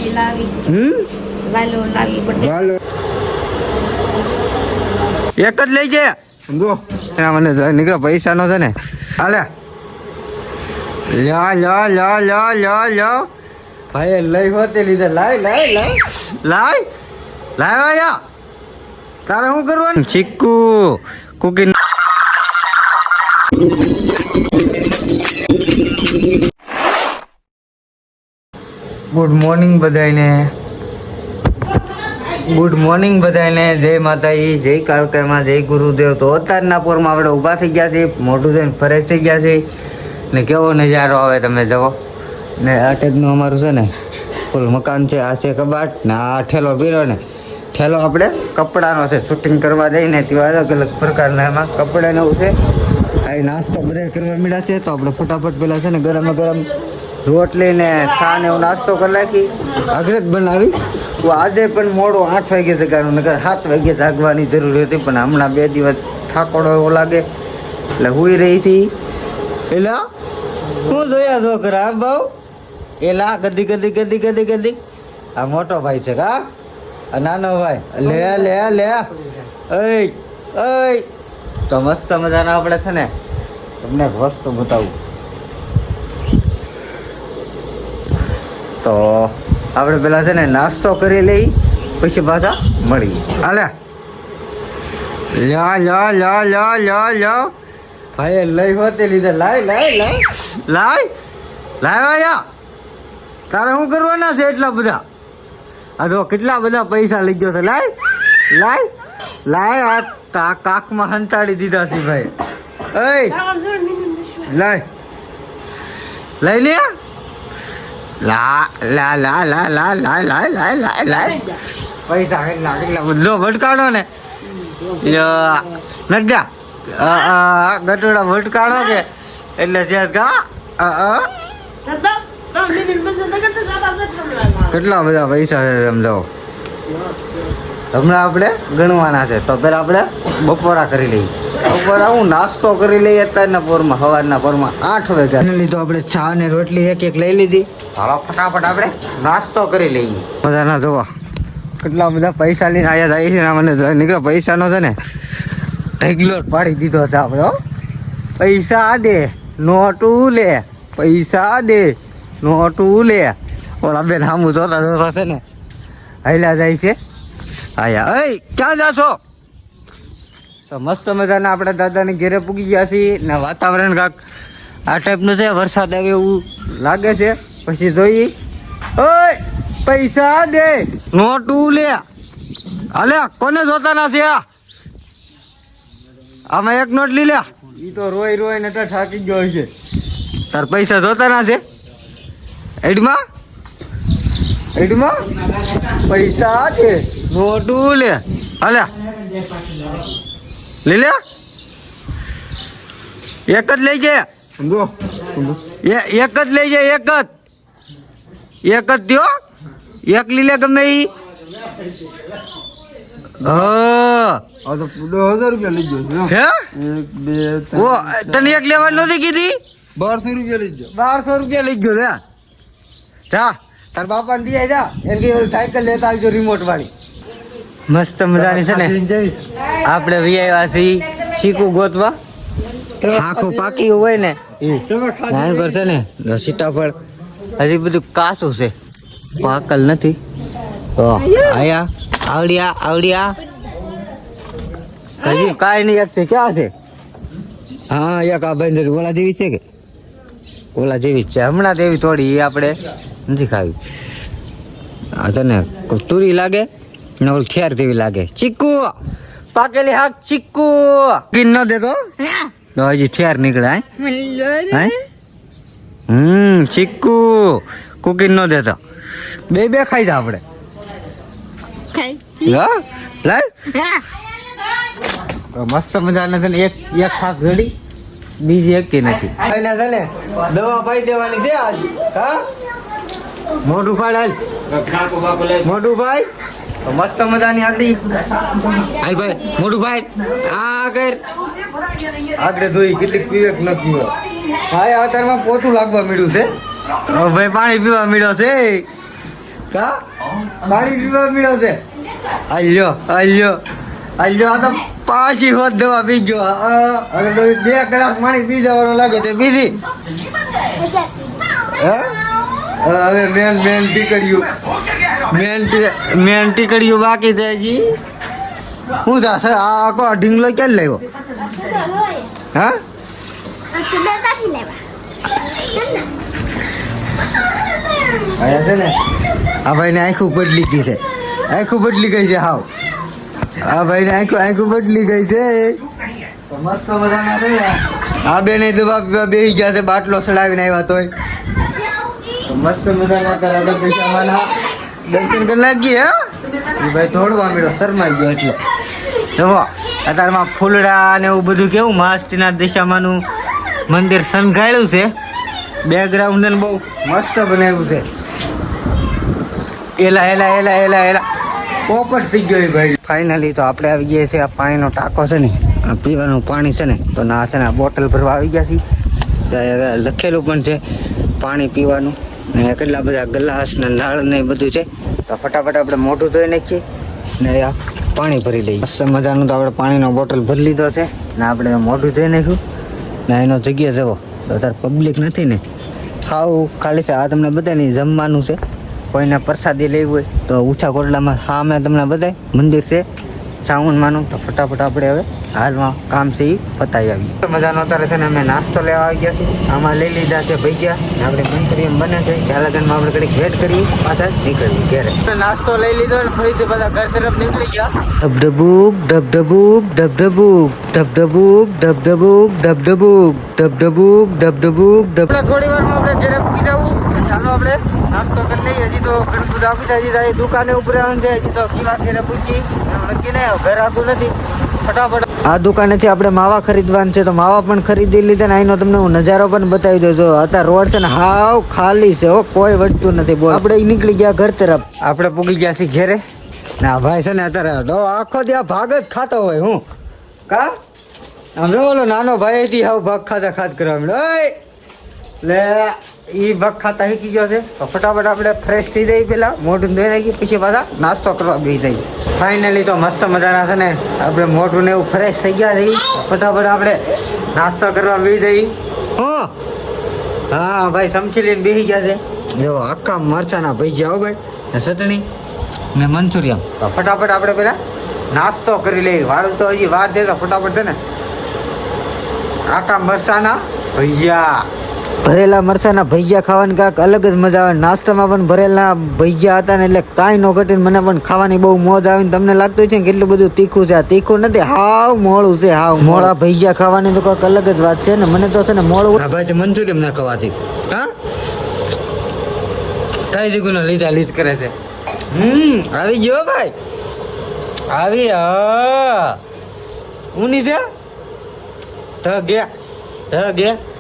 એક જ લઈ ગયા સમજો મને નીકળે પૈસા નો છે ને હાલે લ્યો લ્યો લ્યો લ્યો લ્યો લ્યો ભાઈ લઈ હોતે લીધે લાય લાય લાય લાય લાય યા તારે શું કરવાનું ચીકુ કુકી ગુડ મોર્નિંગ બધાને જય માતાજી જય કાળકામાં જય ગુરુદેવ. તો અત્યારના પોરમાં આપણે ઊભા થઈ ગયા છીએ, મોઢું થઈને ફ્રેશ થઈ ગયા છે ને કેવો નજારો આવે તમે જુઓ ને. આ ટાઈપનું અમારું છે ને ફૂલ મકાન છે. આ છે કબાટ ને આ ઠેલો પીરો ને ઠેલો આપણે કપડાનો છે. શૂટિંગ કરવા જઈને ત્યાં અલગ અલગ પ્રકારના એમાં કપડાને એવું છે. આ નાસ્તો બધા કરવા મળ્યા છે તો આપણે ફટાફટ પેલા છે ને ગરમ ગરમ રોટલી ને ચા ને એવું નાસ્તો કરી નાખી આગળ જ બનાવી. આજે પણ મોડું 8 વાગે જગાડું, નકર 7 વાગે જાગવાની જરૂર હતી, પણ હમણાં 2 દિવસ ઠાકોડો એવો લાગે એટલે હુઈ રહી છે. એલા શું જોયા છોકરા ભાવ? એલા ગદી ગદી ગદી ગદી ગદી. આ મોટો ભાઈ છે કા, આ નાનો ભાઈ. લે લે લે ઓય તો મસ્ત મજાના આપણે છે ને તમને એક વસ્તુ બતાવું. તો આપણે પેલા છે ને નાસ્તો કરી લઈ પછી પાછા મળી. હાલે લ્યો લ્યો લ્યો લ્યો લ્યો લ્યો ભાઈ લઈ હોતે લીધે લાય લાય લાય લાય લાય યા તારે શું કરવાના છે એટલા બધા? આ જો કેટલા બધા પૈસા લઈ ગયો છે. લાય લાય લાય આ કાકમાં હંતાડી દીધા છે ભાઈ. ઓય લાય લઈ લે લા લા લા લા લા લા લા લા લા લા પૈસા કેટલા કેટલા બધો ભટકાડો ને નજા ગટોડા ભટકાડો કે એટલે છે કેટલા બધા પૈસા છે સમજાવો. હમણાં આપણે ગણવાના છે તો પેલા આપણે બપોરા કરી લઈએ. બપોરા હું નાસ્તો કરી લઈએ અત્યારના પોરમાં, સવારના પોરમાં 8 વાગ્યા લીધો આપણે ચા ને રોટલી એક એક લઈ લીધી. હાલો ફટાફટ આપણે નાસ્તો કરી લઈએ. બધાના જોવા કેટલા બધા પૈસા લઈને આવ્યા જાય છે. મને નીકળે પૈસાનો છે ને ઢગલો પાડી દીધો છે આપણે. પૈસા દે નોટું લે, પૈસા દે નોટું લે. ઓલા બેન સામું જોતા જોતા છે ને હાલ્યા જાય છે. આયા અય ક્યાં જાશો? તો મસ્ત મજાના આપણે દાદાની ઘેરે પૂગી ગયા છીએ ને વાતાવરણ કાંક આ ટાઈપનું છે, વરસાદ આવે એવું લાગે છે. પછી જોઈએ ઓય પૈસા દે નોટું લે. અલે કોને જોતા નથી? આમાં એક નોટ લઈ લે. ઈ તો રોઈ રોઈ ને થાકી ગયો છે. તાર પૈસા જોતા ના છે? એડમાં એડમાં પૈસા દે નોટું લે. અલે લઈ લે. એક જ લઈ ગયા એક જ લઈ જાય. એક જ થયો. એક લઈ લે ગમે ઈ. ₹1000 લઈ ગયો. હે તને એક લેવાનું નથી કીધી? ₹1200 લઈ ગયો. ₹1200 લઈ ગયો. જા તાર બાપા ને દિયા જા એની સાયકલ લેતા આવજો રિમોટ વાળી. મસ્ત મજાની છે ને આપણે વિયાવ્યા છીએ ચીકુ ગોતવા. આખું પાકી હોય ને નાન પર છે ને સીતાફળ હજી બધું કાચું છે, પાકલ નથી. તો આયા આવડિયા આવડિયા હજી કાંઈ નહીં. એક છે ક્યાં છે? હા એક આ બંદર ઓલા જેવી છે કે ઓલા જેવી જ છે. હમણાં તેવી થોડી એ આપણે નથી ખાવી. આ છે ને તુરી લાગે ને ઓલ થેર જેવી લાગે. ચીકુ પાકેલી હાક ચીકુ ગીન ન દેતો હજી થેર નીકળે. ચીકુ કુકીન ન દેતો. બે ખાઈ જા આપણે. મસ્ત મજાના છે ને એક ખાક ઘડી બીજી એક નથી. દવા પાઈ દેવાની છે આજ. હા મોઢું ફાડ હાલ મોઢું ભાઈ. મસ્ત મજાની આગળ હાલ ભાઈ મોઢું ભાઈ. આ કર આગળ ધોઈ કેટલીક પીવે ન પીવો. ભાઈ અત્યારમાં પોતું લાગવા મળ્યું છે. ભાઈ પાણી પીવા મળ્યો છે. કા પાણી પીવા મળ્યો છે આલ્યો આ તો પાછી હોત દવા પી ગયો હવે તો 2 કલાક પાણી પી જવાનું લાગે તે પીધી હવે મેન ટીકડ્યું બાકી છે જી શું થશે આ આખો ઢીંગલો ક્યાં લાવ્યો હા છે ને આ ભાઈને આંખું બદલી ગઈ છે હાવ આ ભાઈને આંખું બદલી ગઈ છે મસ્ત મજાના છે આ બેને તો બેસી ગયા છે બાટલો ચડાવીને આવ્યા તોય મસ્ત મજાના તારા પૈસામાંના દર્શન કરી લાગી હે એ ભાઈ દોડવા મળ્યો શરમાઈ ગયો એટલે જુઓ અત્યારમાં ફૂલડા ને એવું બધું કેવું મસ્તના દિશામાંનું મંદિર શણગાળ્યું છે બેકગ્રાઉન્ડ ને બહુ મસ્ત બનાવ્યું છે એલા પોપટ થઈ ગયો ભાઈ ફાઇનલી તો આપણે આવી ગયા છે આ પાણીનો ટાંકો છે ને આ પીવાનું પાણી છે ને તો ના છે ને આ બોટલ ભરવા આવી ગયા છીએ લખેલું પણ છે પાણી પીવાનું ને કેટલા બધા ગ્લાસ ને નળ ને બધું છે તો ફટાફટ આપણે મોઢું ધોઈ નાખીએ ને આ પાણી ભરી લઈએ મસ્ત મજાનું તો આપણે પાણીનો બોટલ ભરી લીધો છે ને આપણે મોઢું ધોઈ નાખ્યું ને એનો જગ્યા જવો તો અત્યારે પબ્લિક નથી ને ખાવું ખાલી છે આ તમને બધાને જમવાનું છે કોઈને પ્રસાદી લેવી હોય તો ઊંચા કોટડામાં સામે તમને બધાય મંદિર છે ચાવનમાંનું તો ફટાફટ આપણે હવે હાલમાં કામ છે એ પતાવી આવીએ મજાનો અત્યારે છે ને અમે નાસ્તો લેવા આવી ગયા છીએ આમાં લઈ લીધા છે ભજીયા આપણે મંચુરિયન બને છે ત્યાં લગનમાં આપણે ઘડીક વેટ કરીએ પાછા નીકળીએ ઘરે નાસ્તો લઈ લીધો ને ફરીથી બધા ઘર તરફ નીકળી ગયા ધબધબુક થોડી વારમાં આપણે ઘરે પૂકી જવું ચાલો આપણે નાસ્તો કરી લઈએ હજી તો ઘણું બધું આપી છે હજી દુકાને ઉપર આવવાનું છે હજી તો પીવા ઘરે પૂછી નક્કી નહીં ઘર આખું નથી ફટાફટ આ દુકાનેથી આપણે માવા ખરીદવાનું છે તો માવા પણ ખરીદી લીધા ને અહીંનો તમને હું નજારો પણ બતાવી દઉં છું અત્યારે રોડ છે ને હાવ ખાલી છે કોઈ વળતું નથી બોલ આપણે નીકળી ગયા ઘર તરફ આપણે પૂગી ગયા છીએ ઘેરે ના ભાઈ છે ને અત્યારે આખો ત્યાં ભાગ જ ખાતો હોય હું કા આમ ઓલો નાનો ભાઈ થી હાવ ભાગ ખાત કરવા મળ્યો લે ઈ ભાગ ખાતા શીખી ગયો છે તો ફટાફટ આપણે ફ્રેશ થઈ જઈએ પેલા મોઢું ધોઈ નાખીએ પછી પાછા નાસ્તો કરવા બેસી જઈએ ફાઇનલી તો મસ્ત મજાના છે ને આપણે મોઢું ને એવું ફ્રેશ થઈ ગયા છે ફટાફટ આપણે નાસ્તો કરવા બેસી જઈએ હા ભાઈ સમજી લઈને બેસી ગયા છે જો આખા મરચાના ભજીયા હો ભાઈ ચટણી ને મંચુરિયન તો ફટાફટ આપણે પેલા નાસ્તો કરી લઈએ વાળું તો હજી વાર છે તો ફટાફટ છે ને આખા મરચાના ભજીયા ભરેલા મરચાના ભજીયા ખાવાની કાંઈક અલગ જ મજા આવે નાસ્તામાં પણ ભરેલા ભજીયા હતા ને એટલે કાંઈ ન ઘટે મને પણ ખાવાની બહુ મોજ આવે ને તમને લાગતું છે ને કેટલું બધું તીખું છે આ તીખું નથી હાવ મોળું છે હાવ મોળા ભજીયા ખાવાની તો કાંઈક અલગ જ વાત છે ને મને તો છે ને મોળું ભાઈ મંચુરિયન ના ખાવાથી હા કઈ દીકુનો લીધ કરે છે આવી ગયો ભાઈ આવી ઊની છે ગયા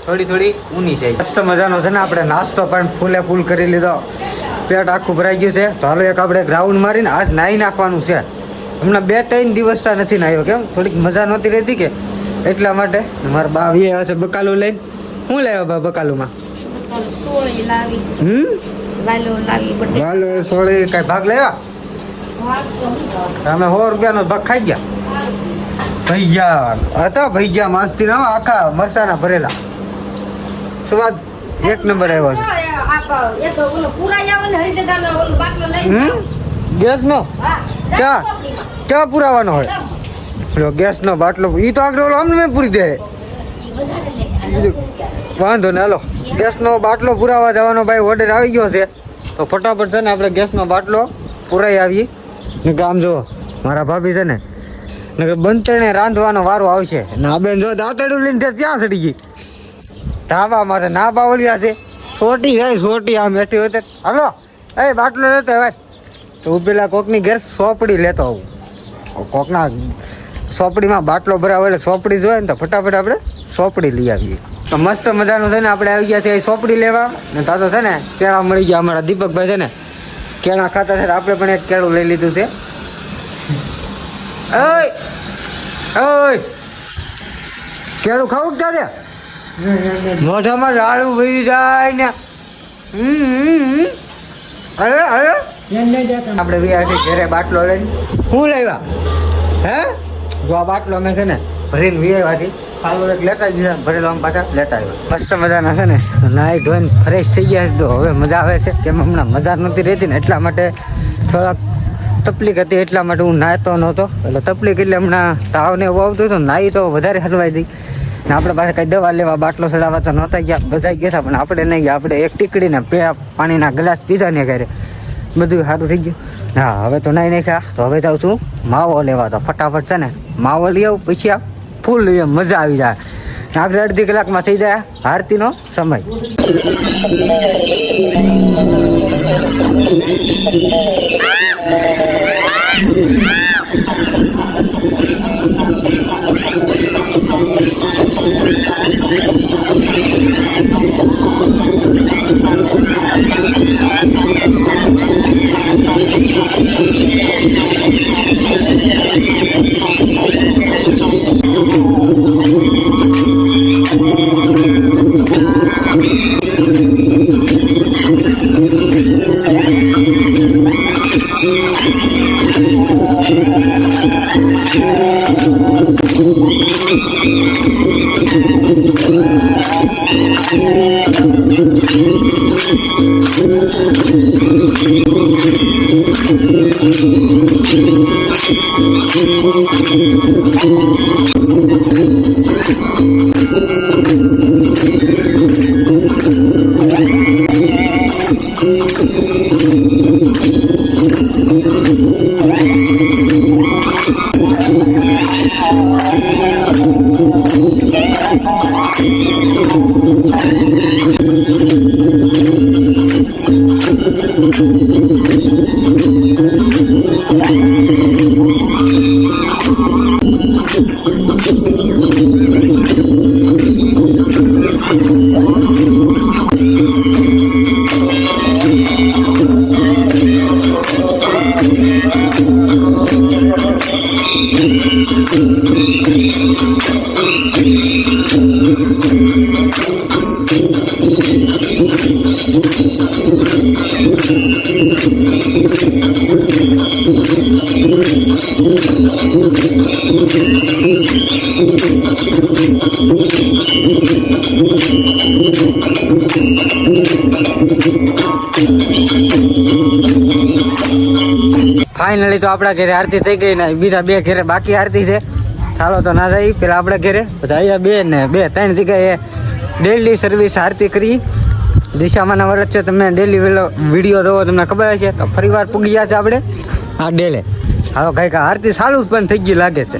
થોડી ઊની છે મસ્ત મજાનો છે ને આપણે નાસ્તો પણ ફૂલ કરી લીધો પેટ આખું ભરાઈ ગયું છે તો હાલો એક આપણે ગ્રાઉન્ડ મારીને આજ નાહી નાખવાનું છે હમણાં 2-3 દિવસ નથી નાહ્યો કેમ થોડીક મજા નહોતી રહેતી કે એટલા માટે મારા બા આવી આવ્યા છે બકાલું લઈને શું લાવ્યો બા બકાલુમાં વાલો સોળી કઈ ભાગ લેવા અમે 100 રૂપિયાનો ભાગ ખાઈ ગયા ભૈયા મસ્તી ના આખા મરચાના ભરેલા સ્વાદ એક નંબર આવ્યો છે ગેસ નો ક્યાં પુરાવાનો હોય ગેસ નો બાટલો ઈ તો આગળ અમને પૂરી દે વાંધો ને હાલો ગેસ નો બાટલો પુરાવા જવાનો ભાઈ ઓર્ડર આવી ગયો છે તો ફટાફટ છે ને આપણે ગેસ નો બાટલો પુરાઈ આવીએ ને કામ જો મારા ભાભી છે ને બંતરને રાંધવાનો વારો આવશે ના બેન જો દાંતડું લઈને ત્યાં ચડી ગઈ ધાબા મારે ના બાવળિયા છે સોટી આમ બેઠી હોય તો હાલો એ બાટલો લેતો ભાઈ તો પેલા કોકની ઘેર સોપડી લેતો આવું કોકના સોપડીમાં બાટલો ભરાવો એટલે સોપડી જોઈએ ને તો ફટાફટ આપણે સોપડી લઈ આવીએ તો મસ્ત મજાનું છે ને આપણે આવી ગયા છે સોપડી લેવા ને તાતો છે ને કેળા મળી ગયા અમારા દીપકભાઈ છે ને કેળા ખાતા છે આપણે પણ એક કેળું લઈ લીધું છે કેળું ખાવું ક્યારે મોઢામાં ઝાડું વહી જાય ને અરે આપણે વ્યાસી ઘરે બાટલો લઈને શું લાવ્યા હે જો આ બાટલો અમે છે ને ભરીને વ્યાવાથી ફાલવો એક લેતા દીધા ભરેલો આમ પાછા લેતા આવ્યા મસ્ત મજાના છે ને નાહી ધોઈને ફ્રેશ થઈ ગયા છે તો હવે મજા આવે છે કેમ હમણાં મજા નહોતી રહેતી ને એટલા માટે થોડાક તકલીફ હતી એટલા માટે હું નાહતો નહોતો એટલે તકલીફ એટલે હમણાં તાવ ને એવું આવતું હતું નાહી તો વધારે હલવાઈ દઈ ને આપણે પાસે કંઈ દવા લેવા બાટલો ચડાવવા તો નહોતા ગયા બધા ગયા હતા પણ આપણે નહીં ગયા આપણે એક ટીકડીને પાણીના ગ્લાસ પીધા ને ઘરે બધું સારું થઈ ગયું હા હવે તો નાઈ નાખ્યા તો હવે જાઉં છું માવો લેવા તો ફટાફટ છે ને માવો લઈ આવું પછી ફૂલ લઈએ મજા આવી જાય આગળ અડધી કલાકમાં થઈ જાય આરતીનો સમય ફાઇનલી તો આપણા ઘરે આરતી થઈ ગઈ ને બીજા બે ઘરે બાકી આરતી છે ચાલો તો ના જાય પેલા આપણા ઘરે બધા અહીંયા બે ને બે ત્રણ જગ્યાએ ડેલી સર્વિસ આરતી કરી દિશામાના વર્ષ છે તમે ડેલી વિડીયો જોવો તમને ખબર હશે તો ફરી વાર પૂગી ગયા છે આપણે હા ડેલે હાલો કઈક આરતી સારું પણ થઈ ગઈ લાગે છે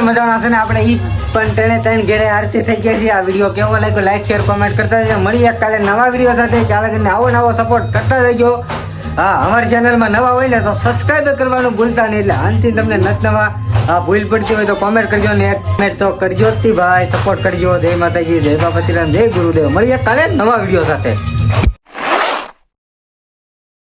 મજાના છે ને આપણે ઈ પણ ત્રણ ઘેરે આરતી થઈ ગયા છે. આ વિડીયો કેવો લાગ્યો લાઈક શેર કોમેન્ટ કરતા રહેજો. મળીએ કાલે નવા વિડીયો સાથે. ચાલે કરીને આવો સપોર્ટ કરતા રહેજો. હા, અમારી ચેનલમાં નવા હોય ને તો સબસ્ક્રાઈબ કરવાનું ભૂલતા નહીં. એટલે આનથી તમને નવા ભૂલ પડતી હોય તો કોમેન્ટ કરજો ને એક તો કરજો જ ભાઈ, સપોર્ટ કરજો. જય માતાજી, જય બાપા, જય ગુરુદેવ. મળીએ કાલે નવા વિડીયો સાથે.